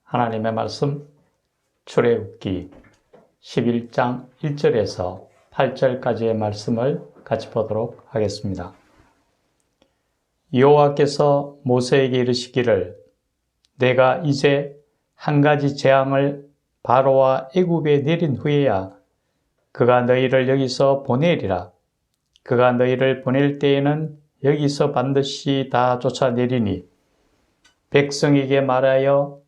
하나님의 말씀 출애굽기 11장 1절에서 8절까지의 말씀을 같이 보도록 하겠습니다. 여호와께서 모세에게 이르시기를 내가 이제 한 가지 재앙을 바로와 애굽에 내린 후에야 그가 너희를 여기서 보내리라. 그가 너희를 보낼 때에는 여기서 반드시 다 쫓아내리니 백성에게 말하여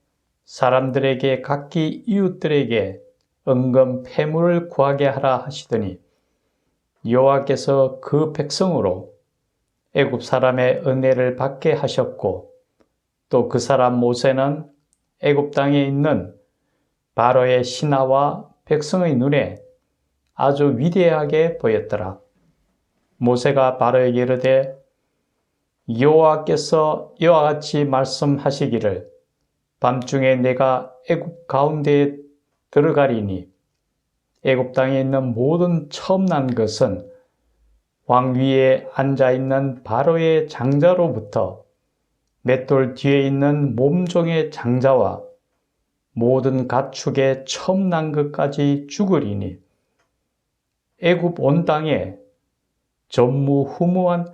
사람들에게 각기 이웃들에게 은금 패물을 구하게 하라 하시더니 여호와께서 그 백성으로 애굽 사람의 은혜를 받게 하셨고 또 그 사람 모세는 애굽 땅에 있는 바로의 신하와 백성의 눈에 아주 위대하게 보였더라. 모세가 바로에게 이르되 여호와께서 이와 같이 말씀하시기를 밤중에 내가 애굽 가운데에 들어가리니 애굽 땅에 있는 모든 처음 난 것은 왕 위에 앉아있는 바로의 장자로부터 맷돌 뒤에 있는 몸종의 장자와 모든 가축의 처음 난 것까지 죽으리니 애굽 온 땅에 전무후무한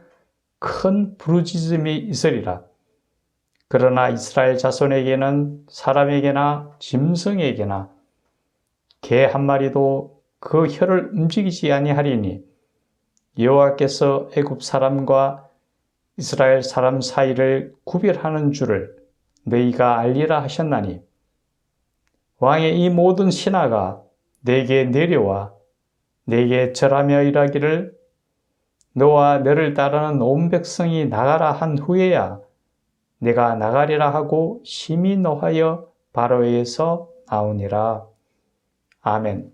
큰 부르짖음이 있으리라. 그러나 이스라엘 자손에게는 사람에게나 짐승에게나 개 한 마리도 그 혀를 움직이지 아니하리니 여호와께서 애굽 사람과 이스라엘 사람 사이를 구별하는 줄을 너희가 알리라 하셨나니 왕의 이 모든 신하가 내게 내려와 내게 절하며 일하기를 너와 너를 따르는 온 백성이 나가라 한 후에야 내가 나가리라 하고 심히 노하여 바로에서 나오니라. 아멘.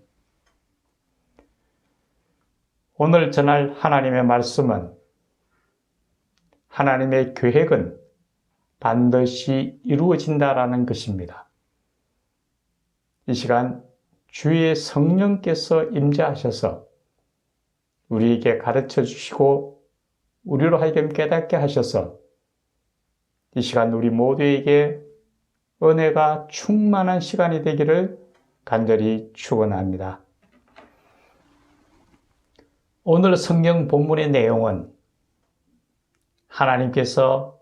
오늘 전할 하나님의 말씀은 하나님의 계획은 반드시 이루어진다라는 것입니다. 이 시간 주의 성령께서 임재하셔서 우리에게 가르쳐 주시고 우리로 하여금 깨닫게 하셔서 이 시간 우리 모두에게 은혜가 충만한 시간이 되기를 간절히 축원합니다. 오늘 성경 본문의 내용은 하나님께서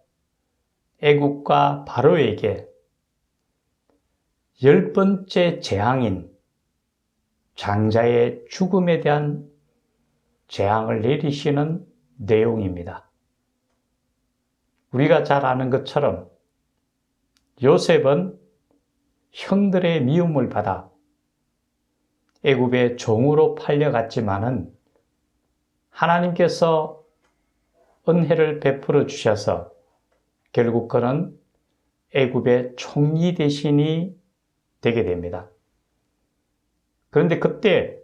애굽과 바로에게 10번째 재앙인 장자의 죽음에 대한 재앙을 내리시는 내용입니다. 우리가 잘 아는 것처럼 요셉은 형들의 미움을 받아 애굽의 종으로 팔려갔지만은 하나님께서 은혜를 베풀어 주셔서 결국 그는 애굽의 총리 대신이 되게 됩니다. 그런데 그때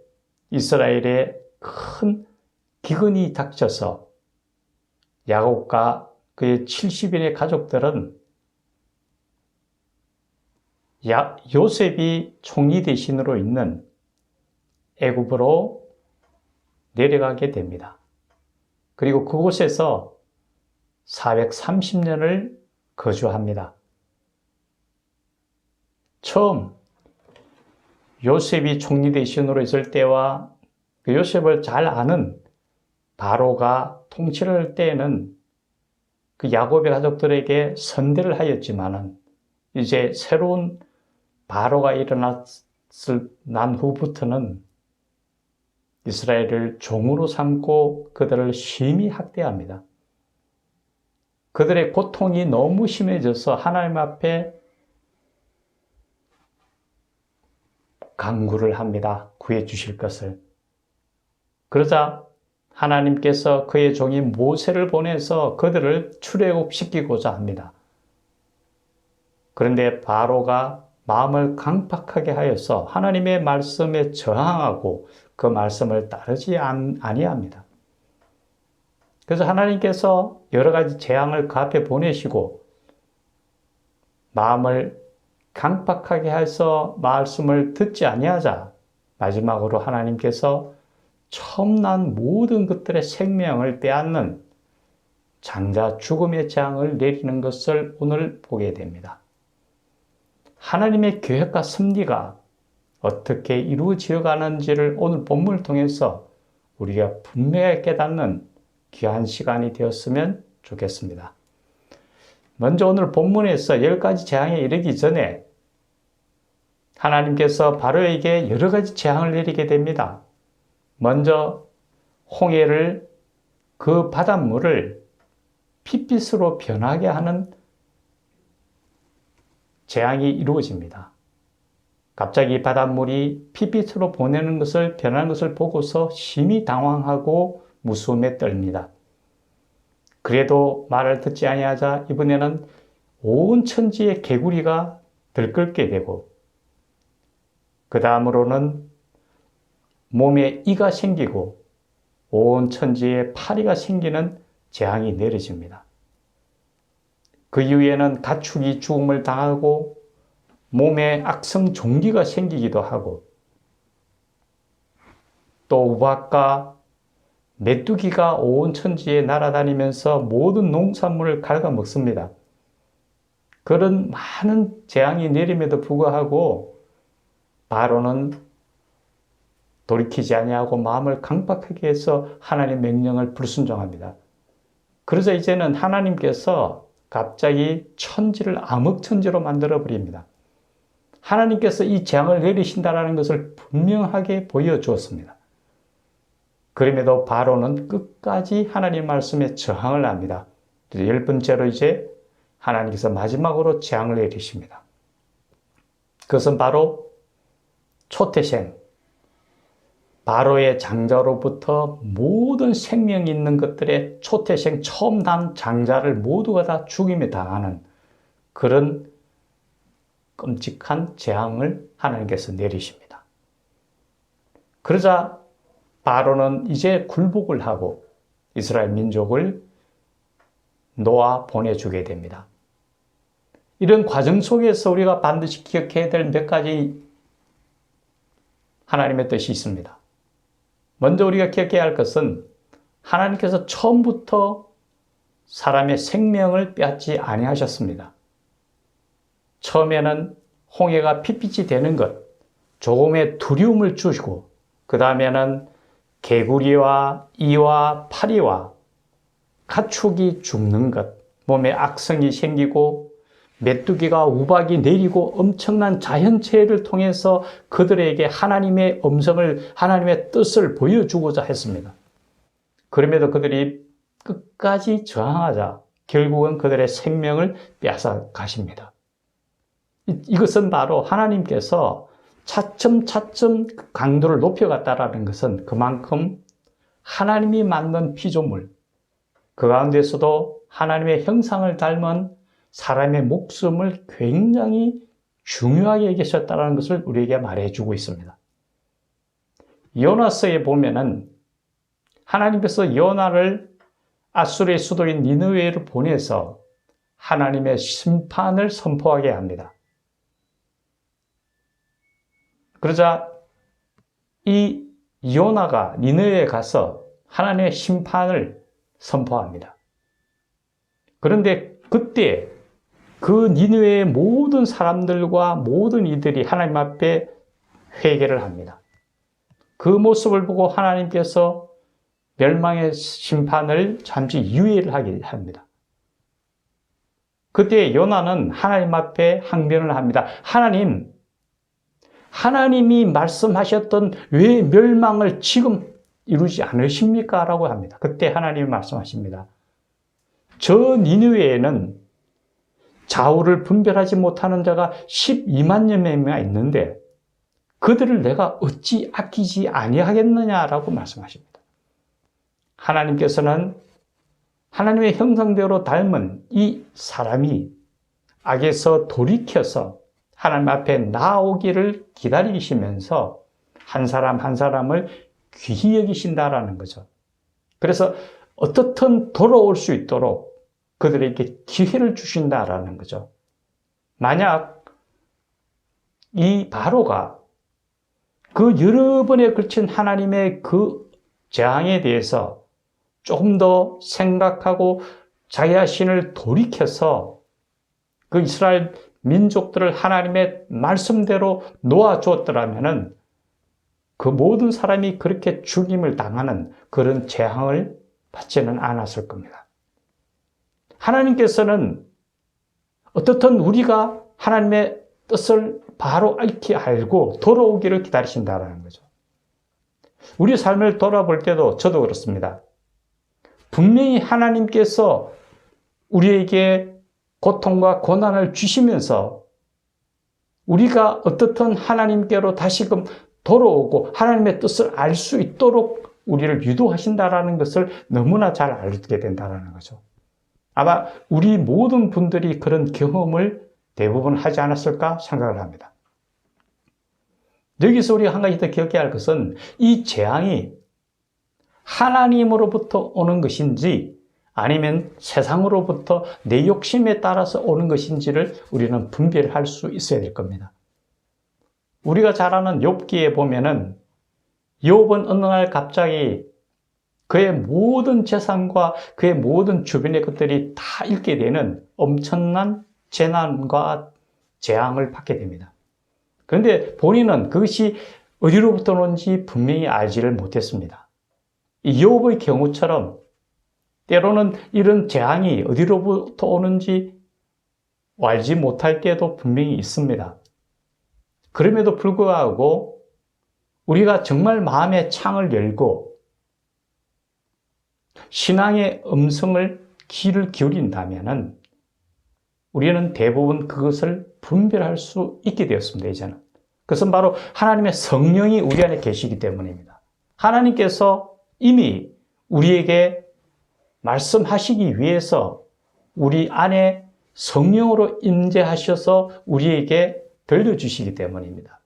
이스라엘에 큰 기근이 닥쳐서 야곱과 그의 70인의 가족들은 요셉이 총리 대신으로 있는 애굽으로 내려가게 됩니다. 그리고 그곳에서 430년을 거주합니다. 처음 요셉이 총리 대신으로 있을 때와 그 요셉을 잘 아는 바로가 통치를 할 때에는 그 야곱의 가족들에게 선대를 하였지만은 이제 새로운 바로가 난 후부터는 이스라엘을 종으로 삼고 그들을 심히 학대합니다. 그들의 고통이 너무 심해져서 하나님 앞에 간구를 합니다. 구해 주실 것을. 그러자 하나님께서 그의 종인 모세를 보내서 그들을 출애굽시키고자 합니다. 그런데 바로가 마음을 강팍하게 하여서 하나님의 말씀에 저항하고 그 말씀을 따르지 아니합니다. 그래서 하나님께서 여러 가지 재앙을 그 앞에 보내시고 마음을 강팍하게 해서 말씀을 듣지 아니하자 마지막으로 하나님께서 처음 난 모든 것들의 생명을 빼앗는 장자 죽음의 재앙을 내리는 것을 오늘 보게 됩니다. 하나님의 계획과 섭리가 어떻게 이루어져 가는지를 오늘 본문을 통해서 우리가 분명하게 깨닫는 귀한 시간이 되었으면 좋겠습니다. 먼저 오늘 본문에서 10가지 재앙에 이르기 전에 하나님께서 바로에게 여러 가지 재앙을 내리게 됩니다. 먼저 홍해를, 그 바닷물을 핏빛으로 변하게 하는 재앙이 이루어집니다. 갑자기 바닷물이 핏빛으로 변하는 것을 보고서 심히 당황하고 무서움에 떨립니다. 그래도 말을 듣지 아니하자 이번에는 온 천지의 개구리가 들끓게 되고 그 다음으로는 몸에 이가 생기고 온 천지에 파리가 생기는 재앙이 내려집니다. 그 이후에는 가축이 죽음을 당하고 몸에 악성 종기가 생기기도 하고 또 우박과 메뚜기가 온 천지에 날아다니면서 모든 농산물을 갉아먹습니다. 그런 많은 재앙이 내림에도 불구하고 바로는 돌이키지 아니하고 마음을 강박하게 해서 하나님의 명령을 불순종합니다. 그러자 이제는 하나님께서 갑자기 천지를 암흑천지로 만들어 버립니다. 하나님께서 이 재앙을 내리신다는 것을 분명하게 보여주었습니다. 그럼에도 바로는 끝까지 하나님 말씀에 저항을 합니다. 10번째로 이제 하나님께서 마지막으로 재앙을 내리십니다. 그것은 바로 초태생, 바로의 장자로부터 모든 생명 있는 것들의 초태생 처음 난 장자를 모두가 다 죽임에 당하는 그런 끔찍한 재앙을 하나님께서 내리십니다. 그러자 바로는 이제 굴복을 하고 이스라엘 민족을 놓아 보내주게 됩니다. 이런 과정 속에서 우리가 반드시 기억해야 될 몇 가지 하나님의 뜻이 있습니다. 먼저 우리가 기억해야 할 것은 하나님께서 처음부터 사람의 생명을 빼앗지 아니하셨습니다. 처음에는 홍해가 핏빛이 되는 것, 조금의 두려움을 주시고 그 다음에는 개구리와 이와 파리와 가축이 죽는 것, 몸에 악성이 생기고 메뚜기가 우박이 내리고 엄청난 자연재해를 통해서 그들에게 하나님의 음성을, 하나님의 뜻을 보여주고자 했습니다. 그럼에도 그들이 끝까지 저항하자 결국은 그들의 생명을 빼앗아 가십니다. 이것은 바로 하나님께서 차츰차츰 강도를 높여갔다라는 것은 그만큼 하나님이 만든 피조물, 그 가운데서도 하나님의 형상을 닮은 사람의 목숨을 굉장히 중요하게 여기셨다는 것을 우리에게 말해주고 있습니다. 요나서에 보면은 하나님께서 요나를 아수르의 수도인 니느웨를 보내서 하나님의 심판을 선포하게 합니다. 그러자 이 요나가 니느웨에 가서 하나님의 심판을 선포합니다. 그런데 그때 그 니느웨의 모든 사람들과 모든 이들이 하나님 앞에 회개를 합니다. 그 모습을 보고 하나님께서 멸망의 심판을 잠시 유예를 하게 합니다. 그때 요나는 하나님 앞에 항변을 합니다. 하나님이 말씀하셨던 왜 멸망을 지금 이루지 않으십니까? 라고 합니다. 그때 하나님이 말씀하십니다. 저 니느웨에는 좌우를 분별하지 못하는 자가 12만여 명이 있는데 그들을 내가 어찌 아끼지 아니하겠느냐라고 말씀하십니다. 하나님께서는 하나님의 형상대로 닮은 이 사람이 악에서 돌이켜서 하나님 앞에 나오기를 기다리시면서 한 사람 한 사람을 귀히 여기신다라는 거죠. 그래서 어떻든 돌아올 수 있도록 그들에게 기회를 주신다라는 거죠. 만약 이 바로가 그 여러 번에 걸친 하나님의 그 재앙에 대해서 조금 더 생각하고 자기 자신을 돌이켜서 그 이스라엘 민족들을 하나님의 말씀대로 놓아주었더라면은 그 모든 사람이 그렇게 죽임을 당하는 그런 재앙을 받지는 않았을 겁니다. 하나님께서는 어떻든 우리가 하나님의 뜻을 바로 익히 알고 돌아오기를 기다리신다는 거죠. 우리 삶을 돌아볼 때도 저도 그렇습니다. 분명히 하나님께서 우리에게 고통과 고난을 주시면서 우리가 어떻든 하나님께로 다시금 돌아오고 하나님의 뜻을 알 수 있도록 우리를 유도하신다는 것을 너무나 잘 알게 된다는 거죠. 아마 우리 모든 분들이 그런 경험을 대부분 하지 않았을까 생각을 합니다. 여기서 우리가 한 가지 더 기억해야 할 것은 이 재앙이 하나님으로부터 오는 것인지 아니면 세상으로부터 내 욕심에 따라서 오는 것인지를 우리는 분별할 수 있어야 될 겁니다. 우리가 잘 아는 욥기에 보면은 욥은 어느 날 갑자기 그의 모든 재산과 그의 모든 주변의 것들이 다 잃게 되는 엄청난 재난과 재앙을 받게 됩니다. 그런데 본인은 그것이 어디로부터 오는지 분명히 알지를 못했습니다. 이 욥의 경우처럼 때로는 이런 재앙이 어디로부터 오는지 알지 못할 때도 분명히 있습니다. 그럼에도 불구하고 우리가 정말 마음의 창을 열고 신앙의 음성을 귀를 기울인다면 우리는 대부분 그것을 분별할 수 있게 되었습니다. 이제는. 그것은 바로 하나님의 성령이 우리 안에 계시기 때문입니다. 하나님께서 이미 우리에게 말씀하시기 위해서 우리 안에 성령으로 임재하셔서 우리에게 들려주시기 때문입니다.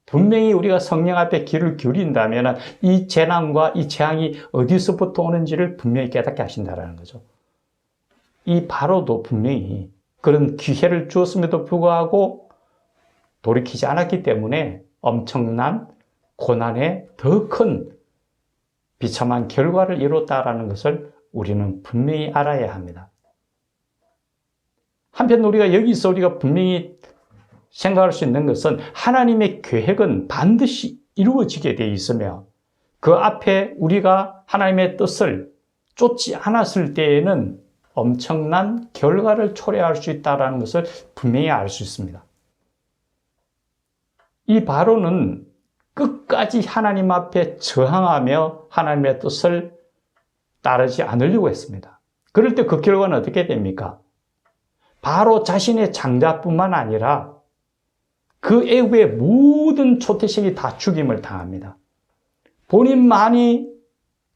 분명히 우리가 성령 앞에 귀를 기울인다면 이 재난과 이 재앙이 어디서부터 오는지를 분명히 깨닫게 하신다는 거죠. 이 바로도 분명히 그런 기회를 주었음에도 불구하고 돌이키지 않았기 때문에 엄청난 고난의 더 큰 비참한 결과를 이뤘다라는 것을 우리는 분명히 알아야 합니다. 한편 우리가 분명히 생각할 수 있는 것은 하나님의 계획은 반드시 이루어지게 되어 있으며 그 앞에 우리가 하나님의 뜻을 쫓지 않았을 때에는 엄청난 결과를 초래할 수 있다는 것을 분명히 알 수 있습니다. 이 바로는 끝까지 하나님 앞에 저항하며 하나님의 뜻을 따르지 않으려고 했습니다. 그럴 때 그 결과는 어떻게 됩니까? 바로 자신의 장자뿐만 아니라 그 애굽의 모든 초태식이 다 죽임을 당합니다. 본인만이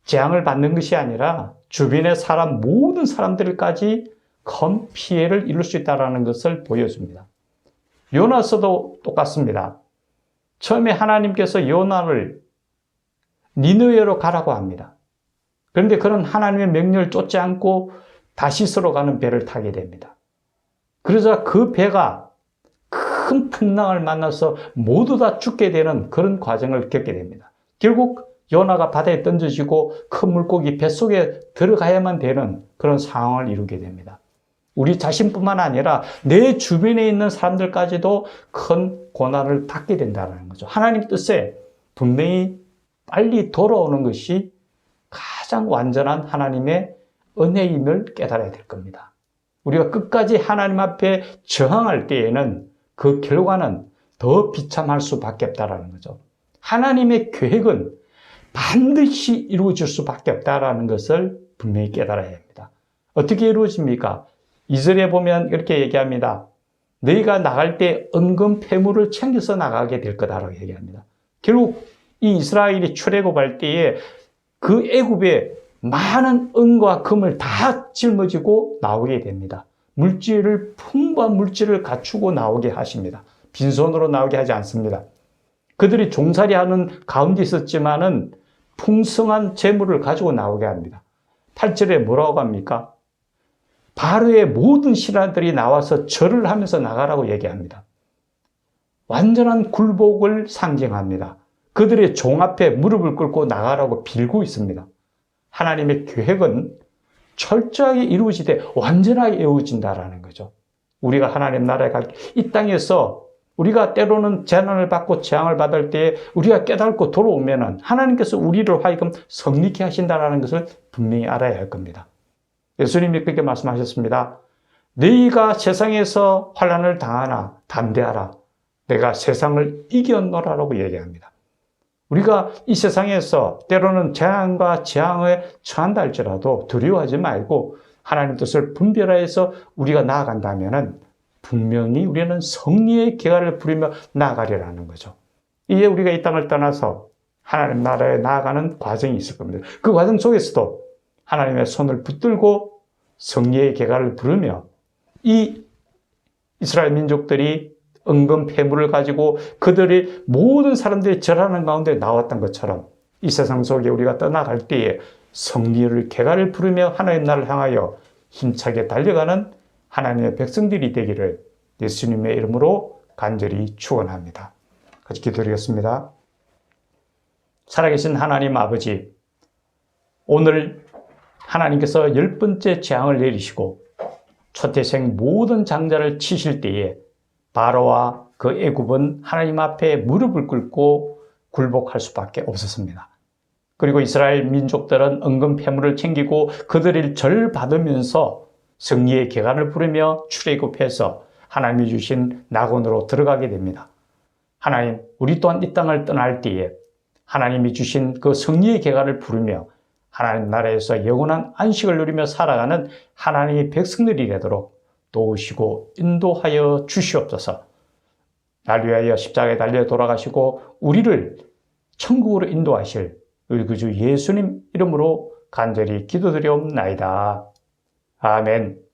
재앙을 받는 것이 아니라 주변의 모든 사람들까지 큰 피해를 입을 수 있다는 것을 보여줍니다. 요나서도 똑같습니다. 처음에 하나님께서 요나를 니느웨로 가라고 합니다. 그런데 그런 하나님의 명령을 쫓지 않고 다시스로 가는 배를 타게 됩니다. 그러자 그 배가 큰 풍랑을 만나서 모두 다 죽게 되는 그런 과정을 겪게 됩니다. 결국 요나가 바다에 던져지고 큰 물고기 뱃속에 들어가야만 되는 그런 상황을 이루게 됩니다. 우리 자신뿐만 아니라 내 주변에 있는 사람들까지도 큰 고난을 받게 된다는 거죠. 하나님 뜻에 분명히 빨리 돌아오는 것이 가장 완전한 하나님의 은혜임을 깨달아야 될 겁니다. 우리가 끝까지 하나님 앞에 저항할 때에는 그 결과는 더 비참할 수밖에 없다는 거죠. 하나님의 계획은 반드시 이루어질 수밖에 없다는 것을 분명히 깨달아야 합니다. 어떻게 이루어집니까? 2절에 보면 이렇게 얘기합니다. 너희가 나갈 때 은금 폐물을 챙겨서 나가게 될 거다라고 얘기합니다. 결국 이 이스라엘이 출애굽할 때에 그 애굽에 많은 은과 금을 다 짊어지고 나오게 됩니다. 풍부한 물질을 갖추고 나오게 하십니다. 빈손으로 나오게 하지 않습니다. 그들이 종살이하는 가운데 있었지만은 풍성한 재물을 가지고 나오게 합니다. 8절에 뭐라고 합니까? 바로의 모든 신하들이 나와서 절을 하면서 나가라고 얘기합니다. 완전한 굴복을 상징합니다. 그들의 종 앞에 무릎을 꿇고 나가라고 빌고 있습니다. 하나님의 계획은 철저하게 이루어지되 완전하게 이루어진다라는 거죠. 우리가 하나님 나라에 이 땅에서 우리가 때로는 재난을 받고 재앙을 받을 때에 우리가 깨닫고 돌아오면은 하나님께서 우리를 하여금 성리케 하신다는 것을 분명히 알아야 할 겁니다. 예수님이 그렇게 말씀하셨습니다. 너희가 세상에서 환난을 당하나 담대하라. 내가 세상을 이겼노라라고 얘기합니다. 우리가 이 세상에서 때로는 재난과 재앙에 처한다 할지라도 두려워하지 말고 하나님 뜻을 분별하여서 우리가 나아간다면은 분명히 우리는 승리의 계가를 부리며 나아가리라는 거죠. 이제 우리가 이 땅을 떠나서 하나님 나라에 나아가는 과정이 있을 겁니다. 그 과정 속에서도 하나님의 손을 붙들고 승리의 계가를 부르며 이 이스라엘 민족들이 은금 폐물을 가지고 그들이 모든 사람들이 절하는 가운데 나왔던 것처럼 이 세상 속에 우리가 떠나갈 때에 승리의 계가를 부르며 하나님 나라를 향하여 힘차게 달려가는 하나님의 백성들이 되기를 예수님의 이름으로 간절히 축원합니다. 같이 기도드리겠습니다. 살아계신 하나님 아버지, 오늘 하나님께서 10번째 재앙을 내리시고 초태생 모든 장자를 치실 때에 바로와 그 애굽은 하나님 앞에 무릎을 꿇고 굴복할 수밖에 없었습니다. 그리고 이스라엘 민족들은 은금 폐물을 챙기고 그들을 절 받으면서 승리의 계간을 부르며 출애굽해서 하나님이 주신 낙원으로 들어가게 됩니다. 하나님, 우리 또한 이 땅을 떠날 때에 하나님이 주신 그 승리의 계간을 부르며 하나님 나라에서 영원한 안식을 누리며 살아가는 하나님의 백성들이 되도록 도우시고 인도하여 주시옵소서. 날 위하여 십자가에 달려 돌아가시고 우리를 천국으로 인도하실 우리 구주 예수님 이름으로 간절히 기도드리옵나이다. 아멘.